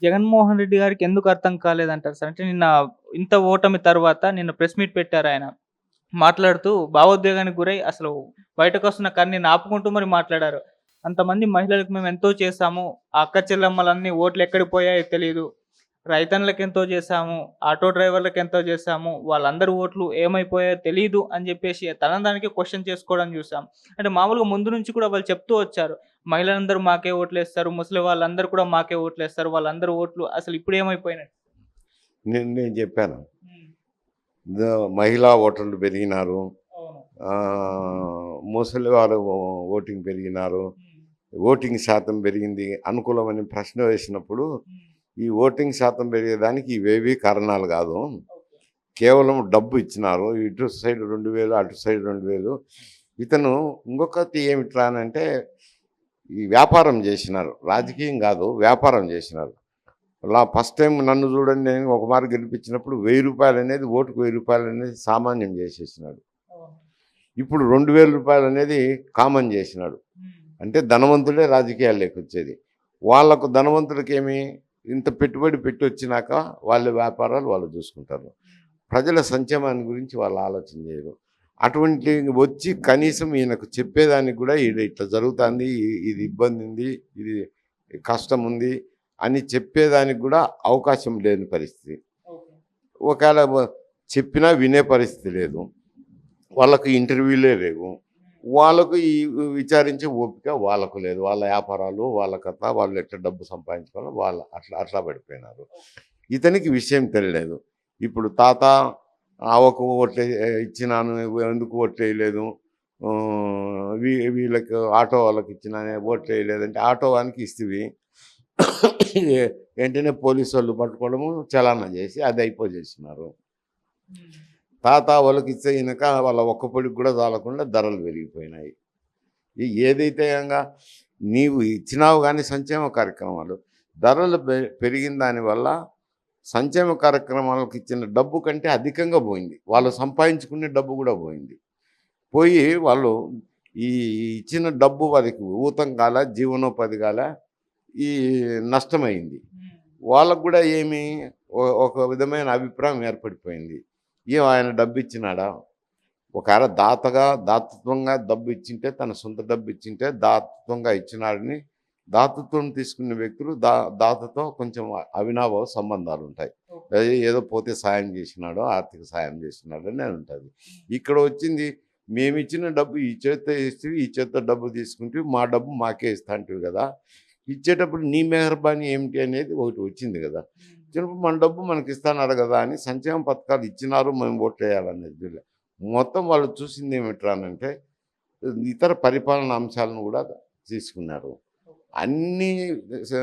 జగన్మోహన్ రెడ్డి గారికి ఎందుకు అర్థం కాలేదంటారు సార్? అంటే నిన్న ఇంత ఓటమి తర్వాత నిన్న ప్రెస్ మీట్ పెట్టారాయన. మాట్లాడుతూ భావోద్వేగానికి గురై అసలు బయటకొస్తున్న కన్నీని ఆపుకుంటూ మరి మాట్లాడారు. అంతమంది మహిళలకు మేమెంతో చేశాము. ఆ అక్క చెల్లెమ్మలన్నీ ఓట్లెక్కడికి పోయాయో తెలీదు. రైతన్నలకెంతో చేశాము. ఆటో డ్రైవర్లకెంతో చేశాము. వాళ్ళందరి ఓట్లు ఏమైపోయాయో తెలీదు అని జెప్పేసి తనని దానికి క్వెషన్ చేసుకోవడం జూసాం. అంటే మామూలుగా ముందు నుంచి కూడా వాళ్ళు చెప్తూ వచ్చారు. మహిళలందరూ మాకే ఓట్లేస్తారు. ముసలి వాళ్ళందరూ కూడా మాకే ఓట్లేస్తారు. వాళ్ళందరూ ఓట్లు అసలు ఇప్పుడేమైపోయినయి? నేను చెప్పాను. హ్మ్. మహిళా ఓటర్లు పెరిగినారు. అవును. ముసలి వారు ఓటింగ్ పెరిగినారు. హ్మ్. ఓటింగ్ శాతం పెరిగింది అనుకూలమని ప్రశ్న వేసినప్పుడు, హ్మ్. ఈ ఓటింగ్ శాతం పెరిగేదానికి ఇవేవి కారణాలు కాదు. ఓకే. కేవలం డబ్బు ఇచ్చినారు. ఇటు సైడ్ 2000, అటు సైడ్ 2000. ఇతను ఇంకొకటి ఏమిట్రా అనంటే, ఈ వ్యాపారం చేసినారు. హ్మ్. రాజకీయం కాదు, వ్యాపారం చేసినారు. అలా ఫస్ట్ టైం నన్ను చూడండి, నేను ఒక మారు గెలిపించినప్పుడు రూ. 1000 అనేది, ఓటుకు రూ. 1000 అనేది సామాన్యం చేసేసినాడు. అవును. ఇప్పుడు రూ. 2000 అనేది కామన్ చేసినాడు. హ్మ్. అంటే ధనవంతులే రాజకీయాల్లోకి వచ్చేది. వాళ్ళకు ధనవంతులకేమి, ఇంత పెట్టుబడి పెట్టి వచ్చినాక వాళ్ళ వ్యాపారాలు వాళ్ళు చూసుకుంటారు. హ్మ్. ప్రజల సంక్షేమాన్ని గురించి వాళ్ళు ఆలోచన చేయరు. అటువంటి వచ్చి కనీసం ఈయనకు చెప్పేదానికి కూడా ఈడ ఇట్లా జరుగుతుంది, ఇది ఇబ్బంది ఉంది, ఇది కష్టం ఉంది అని చెప్పేదానికి కూడా అవకాశం లేని పరిస్థితి. ఓకే. ఒకవేళ చెప్పినా వినే పరిస్థితి లేదు. వాళ్ళకు ఇంటర్వ్యూలే లేవు. వాళ్ళకు ఈ విచారించే ఓపిక వాళ్ళకు లేదు. వాళ్ళ వ్యాపారాలు, వాళ్ళ కథ, వాళ్ళు ఎట్లా డబ్బు సంపాదించుకోవాలో వాళ్ళు అట్లా అట్లా పడిపోయినారు. ఇతనికి విషయం తెలియలేదు. ఇప్పుడు తాత ఆవకు ఓట్లు ఇచ్చినాను, ఎందుకు ఓట్లు వేయలేదు, వీళ్ళకి ఆటో వాళ్ళకి ఇచ్చినా ఓట్లు వేయలేదంటే, ఆటో వానికి ఇస్తేవి వెంటనే పోలీసు వాళ్ళు పట్టుకోవడము, చలానా చేసి అది అయిపోజేసినారు. హ్మ్. తాత వాళ్ళకి ఇచ్చే ఈయనక వాళ్ళ ఒక్క పొడికి కూడా చాలకుండా ధరలు పెరిగిపోయినాయి. ఏదైతే ఇంగా నీవు ఇచ్చినావు కానీ సంక్షేమ కార్యక్రమాలు, ధరలు పెరిగిన దానివల్ల సంక్షేమ కార్యక్రమాలకు ఇచ్చిన డబ్బు కంటే అధికంగా పోయింది. వాళ్ళు సంపాదించుకునే డబ్బు కూడా పోయింది. పోయి వాళ్ళు ఈ ఇచ్చిన డబ్బు వారికి ఊతం కాల, జీవనోపాధి కాల, ఈ నష్టమైంది. హ్మ్. వాళ్ళకు కూడా ఏమి ఒక విధమైన అభిప్రాయం ఏర్పడిపోయింది. ఆయన డబ్బు ఇచ్చినాడా? ఒకవేళ దాతృత్వంగా డబ్బు ఇచ్చింటే, తన సొంత డబ్బు ఇచ్చింటే, దాతృత్వంగా ఇచ్చినాడని, దాతృత్వం తీసుకున్న వ్యక్తులు దాతతో కొంచెం అవినాభావ సంబంధాలు ఉంటాయి. ఓకే. ఏదో పోతే సాయం చేసినాడో, ఆర్థిక సాయం చేసినాడో అని ఉంటుంది. హ్మ్. ఇక్కడ వచ్చింది, మేమిచ్చిన డబ్బు ఈ చేత్తో ఇస్తే, ఈ చేత్తో డబ్బు తీసుకుంటే, మా డబ్బు మాకే ఇస్తా అంటివి కదా, ఇచ్చేటప్పుడు నీ మెహర్బానీ ఏమిటి అనేది ఒకటి వచ్చింది కదా. హ్మ్. చిన్నప్పుడు మన డబ్బు మనకి ఇస్తున్నారు కదా అని సంక్షేమ పథకాలు ఇచ్చినారు, మేము ఓట్లు వేయాలనేది మొత్తం వాళ్ళు చూసింది ఏమిట్రానంటే, ఇతర పరిపాలన అంశాలను కూడా తీసుకున్నారు. అన్నీ స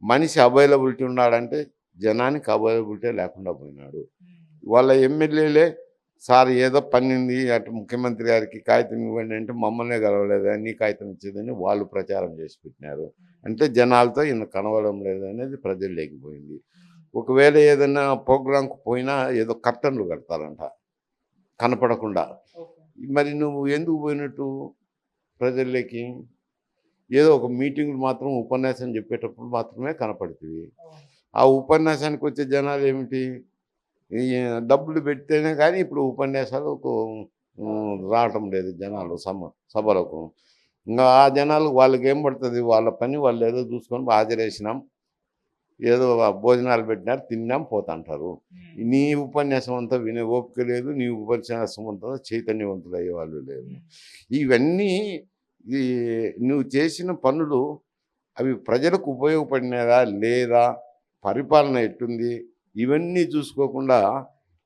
మనిషి అవైలబిలిటీ ఉన్నాడంటే, జనానికి అవైలబిలిటీ లేకుండా పోయినాడు. హ్మ్. వాళ్ళ ఎమ్మెల్యేలే, సార్ ఏదో పనుంది అటు ముఖ్యమంత్రి గారికి కాగితం ఇవ్వండి అంటే, మమ్మల్నే కలవలేదా, నీ కాగితం ఇచ్చేదని వాళ్ళు ప్రచారం చేసి పెట్టినారు. అంటే జనాలతో ఈయన కనబడడం లేదనేది ప్రజలు లేకపోయింది. హ్మ్. ఒకవేళ ఏదైనా ప్రోగ్రాంకి పోయినా ఏదో కర్టన్లు కడతారంట కనపడకుండా. ఓకే. మరి నువ్వు ఎందుకు పోయినట్టు ప్రజల్లోకి? ఏదో ఒక మీటింగులు మాత్రం ఉపన్యాసం చెప్పేటప్పుడు మాత్రమే కనపడుతుంది. అవును. ఆ ఉపన్యాసానికి వచ్చే జనాలు ఏమిటి? ఈ డబ్బులు పెడితేనే కానీ ఇప్పుడు ఉపన్యాసాలకు రావట్లేదు. రావటం లేదు జనాలు అవును. సభలకు. ఇంగా ఆ జనాలు వాళ్ళకేం పడుతుంది? వాళ్ళ పని వాళ్ళు ఏదో చూసుకొని హాజరేసినాం. ఏదో భోజనాలు పెట్టినారు, తిన్నాం, పోతంటారు. హ్మ్. నీ ఉపన్యాసం అంతా వినే ఓపిక లేదు. నీ ఉపన్యాసం అంతా చైతన్యవంతులు అయ్యేవాళ్ళు లేరు. హ్మ్. ఇవన్నీ ఈ నువ్వు చేసిన పనులు అవి ప్రజలకు ఉపయోగపడినాయా లేదా? పరిపాలన ఎట్టుంది? ఇవన్నీ చూసుకోకుండా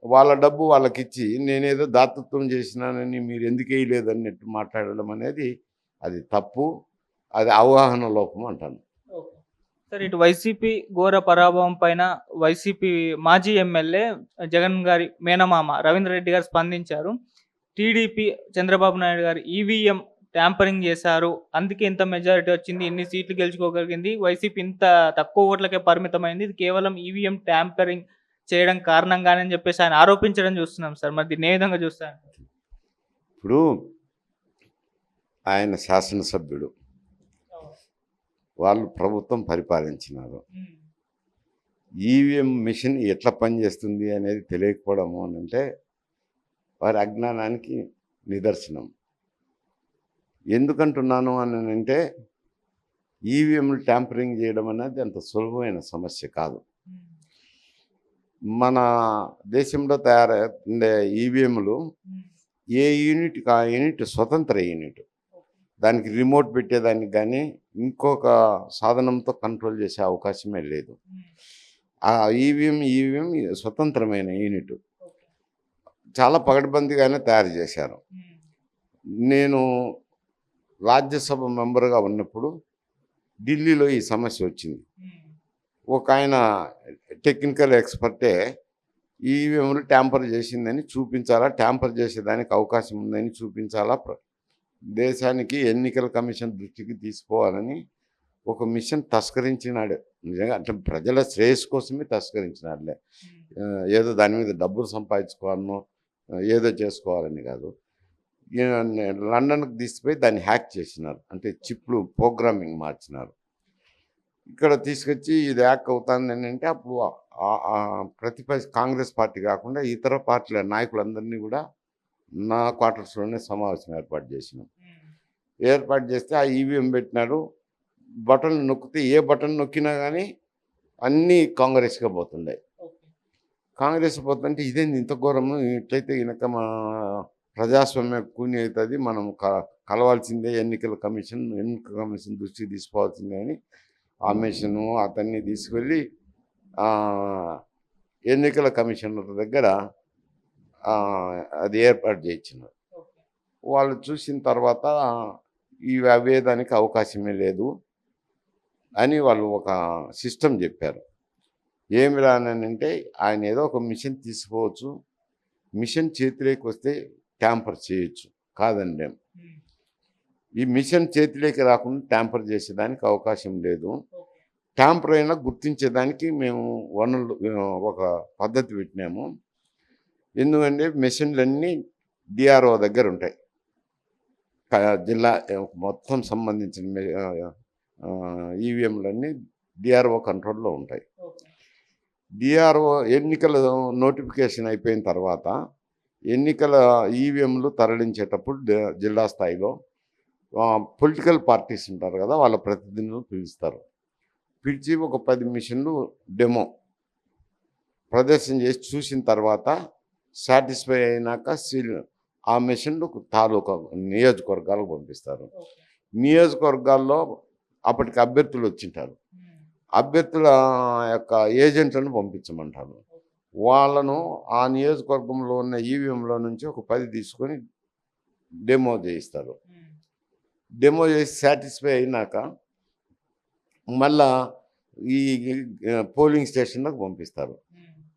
వాళ్ళ డబ్బు వాళ్ళకిచ్చి నేనేదో దాతృత్వం చేసినానని మీరు ఎందుకు వేయలేదన్నట్టు మాట్లాడడం అనేది అది తప్పు. అది అవగాహన లోపం అంటాను. ఓకే. సరే ఇటు వైసీపీ ఘోర పరాభవం పైన వైసీపీ మాజీ ఎమ్మెల్యే జగన్ గారి మేనమామ రవీంద్రరెడ్డి గారు స్పందించారు. టీడీపీ చంద్రబాబు నాయుడు గారు ఈవీఎం ట్యాంపరింగ్ చేశారు. అందుకే ఇంత మెజారిటీ వచ్చింది. ఇన్ని సీట్లు గెలుచుకోగలిగింది. వైసీపీ ఇంత తక్కువ ఓట్లకే పరిమితమైంది. ఇది కేవలం ఈవీఎం ట్యాంపరింగ్ చేయడం కారణంగానే అని చెప్పేసి ఆయన ఆరోపించడం చూస్తున్నాం సార్. మరి దీన్ని ఏ విధంగా చూస్తారు? ఇప్పుడు ఆయన శాసనసభ్యుడు. అవును. వాళ్ళు ప్రభుత్వం పరిపాలించినారు. హ్మ్. ఈవీఎం మిషన్ ఎట్లా పనిచేస్తుంది అనేది తెలియకపోవడము అని అంటే వారి అజ్ఞానానికి నిదర్శనం. ఎందుకంటున్నాను అని అంటే ఈవీఎంలు ట్యాంపరింగ్ చేయడం అనేది అంత సులభమైన సమస్య కాదు. మన దేశంలో తయారయ్యే ఈవీఎంలు ఏ యూనిట్కి ఆ యూనిట్ స్వతంత్ర యూనిట్. దానికి రిమోట్ పెట్టేదానికి కానీ ఇంకొక సాధనంతో కంట్రోల్ చేసే అవకాశమే లేదు. ఆ ఈవీఎం స్వతంత్రమైన యూనిట్. చాలా పకడ్బందీగానే తయారు చేశారు. నేను రాజ్యసభ మెంబర్గా ఉన్నప్పుడు ఢిల్లీలో ఈ సమస్య వచ్చింది. ఒక ఆయన టెక్నికల్ ఎక్స్పర్టే ఈవీఎంలు ట్యాంపర్ చేసిందని చూపించాలా, ట్యాంపర్ చేసేదానికి అవకాశం ఉందని చూపించాలా, దేశానికి ఎన్నికల కమిషన్ దృష్టికి తీసుకోవాలని ఒక మిషన్ తస్కరించినాడు. నిజంగా అంటే ప్రజల శ్రేయస్సు కోసమే తస్కరించినాడులే. ఏదో దాని మీద డబ్బులు సంపాదించుకోవాలనో ఏదో చేసుకోవాలని కాదు. లండన్కి తీసుకుపోయి దాన్ని హ్యాక్ చేసినారు. అంటే చిప్లు ప్రోగ్రామింగ్ మార్చినారు. ఇక్కడ తీసుకొచ్చి ఇది హ్యాక్ అవుతుంది అని అంటే అప్పుడు ప్రతిపక్ష కాంగ్రెస్ పార్టీ కాకుండా ఇతర పార్టీల నాయకులందరినీ కూడా నా క్వార్టర్స్లోనే సమావేశం ఏర్పాటు చేసినాం. ఏర్పాటు చేస్తే ఆ ఈవీఎం పెట్టినారు. బటన్లు నొక్కితే ఏ బటన్ నొక్కినా కానీ అన్నీ కాంగ్రెస్గా పోతుండే. కాంగ్రెస్ పోతుంటే ఇదేంది ఇంత ఘోరము, ఇట్లయితే కనుక మా ప్రజాస్వామ్య కూని అవుతుంది, మనం కలవాల్సిందే ఎన్నికల కమిషన్ దృష్టికి తీసుకోవాల్సిందే అని ఆ మిషను అతన్ని తీసుకెళ్ళి ఎన్నికల కమిషనర్ దగ్గర అది ఏర్పాటు చేయించినారు. వాళ్ళు చూసిన తర్వాత ఇవి అవేదానికి అవకాశమే లేదు అని వాళ్ళు ఒక సిస్టమ్ చెప్పారు. ఏమి రానంటే ఆయన ఏదో ఒక మిషన్ తీసుకోవచ్చు, మిషన్ చేతిలోకి వస్తే ట్యాంపర్ చేయొచ్చు, కాదండి. ఈ మిషన్ చేతిలోకి రాకుండా ట్యాంపర్ చేసేదానికి అవకాశం లేదు. ట్యాంపర్ అయినా గుర్తించేదానికి మేము ఒక పద్ధతి పెట్టినాము. ఎందుకంటే మిషన్లన్నీ డిఆర్ఓ దగ్గర ఉంటాయి. జిల్లా మొత్తం సంబంధించిన ఈవీఎంలన్నీ డిఆర్ఓ కంట్రోల్లో ఉంటాయి. డిఆర్ఓ ఎన్నికల నోటిఫికేషన్ అయిపోయిన తర్వాత ఎన్నికల ఈవీఎంలు తరలించేటప్పుడు జిల్లా స్థాయిలో పొలిటికల్ పార్టీస్ ఉంటారు కదా, వాళ్ళ ప్రతినిధులను పిలుస్తారు. పిలిచి ఒక 10 మిషన్లు డెమో ప్రదర్శన చేసి చూసిన తర్వాత సాటిస్ఫై అయినాక ఆ మిషన్లు తాలూకా నియోజకవర్గాలకు పంపిస్తారు. నియోజకవర్గాల్లో అప్పటికి అభ్యర్థులు వచ్చింటారు. అభ్యర్థుల యొక్క ఏజెంట్లను పంపించమంటారు. వాళ్ళను ఆ నియోజకవర్గంలో ఉన్న ఈవీఎంలో నుంచి ఒక 10 తీసుకొని డెమో చేయిస్తారు. డెమో చేసి సాటిస్ఫై అయినాక మళ్ళా ఈ పోలింగ్ స్టేషన్లకు పంపిస్తారు.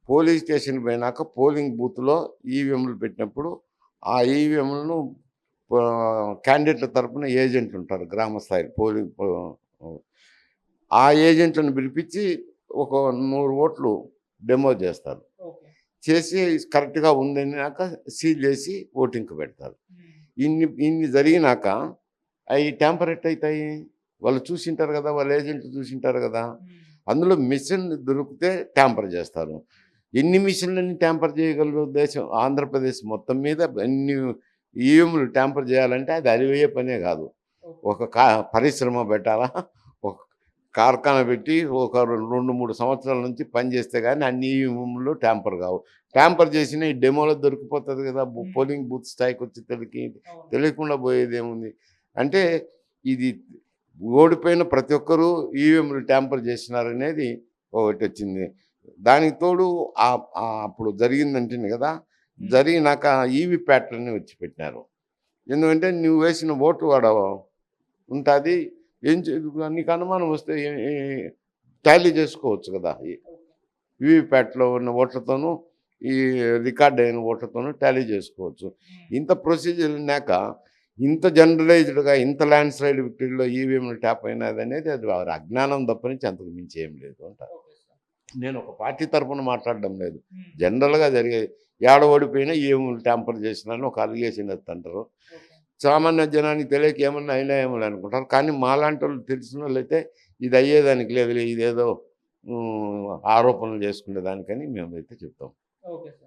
పోలింగ్ స్టేషన్ పోయినాక పోలింగ్ బూత్లో ఈవీఎంలు పెట్టినప్పుడు ఆ ఈవీఎంలను క్యాండిడేట్ల తరఫున ఏజెంట్లు ఉంటారు గ్రామ స్థాయిలో పోలింగ్. ఆ ఏజెంట్లను పిలిపించి ఒక 100 ఓట్లు డెమో చేస్తారు. చేసి కరెక్ట్గా ఉందన్నాక సీల్ చేసి ఓటింగ్కి పెడతారు. ఇన్ని జరిగినాక అవి ట్యాంపర్ అవుతాయి. వాళ్ళు చూసింటారు కదా, వాళ్ళ ఏజెంట్లు చూసింటారు కదా. అందులో మిషన్ దొరికితే ట్యాంపర్ చేస్తారు. ఎన్ని మిషన్లన్నీ ట్యాంపర్ చేయగలరు దేశం? ఆంధ్రప్రదేశ్ మొత్తం మీద ఎన్ని ఈవీఎంలు ట్యాంపర్ చేయాలంటే అది అరివయ్యే పనే కాదు. ఒక పరిశ్రమ పెట్టాలా, ఒక కార్ఖానా పెట్టి ఒక 2-3 సంవత్సరాల నుంచి పనిచేస్తే కానీ అన్ని ఈవీఎంలు ట్యాంపర్ కావు. ట్యాంపర్ చేసిన ఈ డెమోలో దొరికిపోతుంది కదా, పోలింగ్ బూత్ స్థాయికి వచ్చి తెలియకుండా పోయేది ఏముంది అంటే ఇది ఓడిపోయిన ప్రతి ఒక్కరూ ఈవీఎంలు ట్యాంపర్ చేసినారనేది ఒకటి వచ్చింది. దానికి తోడు అప్పుడు జరిగిందంటుంది కదా, జరిగినాక ఈవీప్యాట్లని వచ్చి పెట్టినారు. ఎందుకంటే నువ్వు వేసిన ఓటు వాడ ఉంటుంది, నీకు అనుమానం వస్తే టాలీ చేసుకోవచ్చు కదా. ఈవీప్యాట్లో ఉన్న ఓట్లతోనూ ఈ రికార్డ్ అయిన ఓట్లతోనూ టాలీ చేసుకోవచ్చు. ఇంత ప్రొసీజర్ ఉన్నాక ఇంత జనరలైజ్డ్గా ఇంత ల్యాండ్ స్లైడ్ విక్టరీలో ఈవీఎంలు ట్యాప్ అయినది అనేది అది వారి అజ్ఞానం తప్పనించి అంతకు మించి ఏం లేదు అంటారు. నేను ఒక పార్టీ తరఫున మాట్లాడడం లేదు, జనరల్గా జరిగే ఏడ ఓడిపోయినా ఈవీఎంలు ట్యాంపర్ చేసినారని ఒక అలిగేషన్ ఎత్తంటారు. సామాన్య జనానికి తెలియక ఏమన్నా అయినా ఏమని అనుకుంటారు. కానీ మాలాంటి వాళ్ళు తెలిసిన వాళ్ళు అయితే ఇది అయ్యేదానికి లేదు, ఇదేదో ఆరోపణలు చేసుకునే దానికని మేమైతే చెప్తాం.